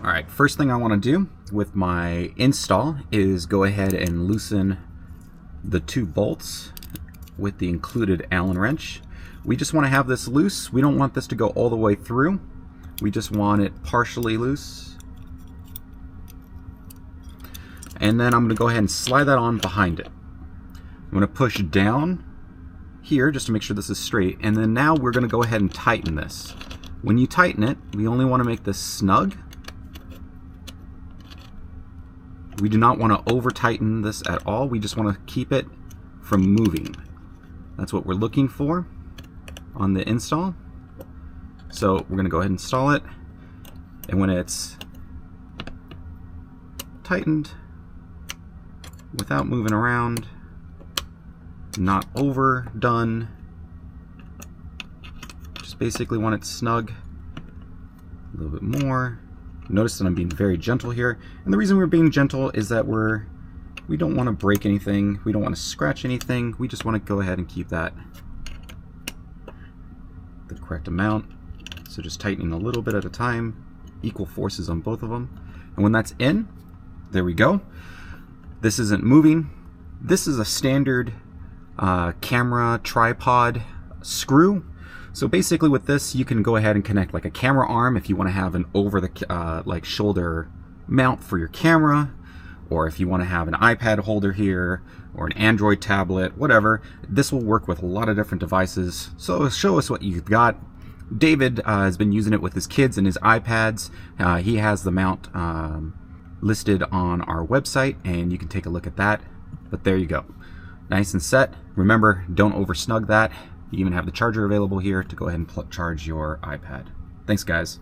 Alright, first thing I want to do with my install is go ahead and loosen the 2 bolts with the included Allen wrench. We just want to have this loose. We don't want this to go all the way through. We just want it partially loose. And then I'm going to go ahead and slide that on behind it. I'm going to push down here just to make sure this is straight, and then now we're going to go ahead and tighten this. When you tighten it, we only want to make this snug. We do not want to over tighten this at all. We just want to keep it from moving. That's what we're looking for on the install. So we're going to go ahead and install it, and when it's tightened without moving around, not overdone, just basically want it snug, a little bit more. Notice that I'm being very gentle here, and the reason we're being gentle is that we don't want to break anything, we don't want to scratch anything, we just want to go ahead and keep that the correct amount. So just tightening a little bit at a time, equal forces on both of them, and when that's in, there we go. This isn't moving. This is a standard camera tripod screw. So basically with this you can go ahead and connect like a camera arm if you want to have an over the like shoulder mount for your camera, or if you want to have an iPad holder here or an Android tablet, whatever. This will work with a lot of different devices. So show us what you've got. David has been using it with his kids and his iPads. He has the mount listed on our website, and you can take a look at that. But there you go. Nice and set. Remember, don't over snug that. You even have the charger available here to go ahead and charge your iPad. Thanks, guys.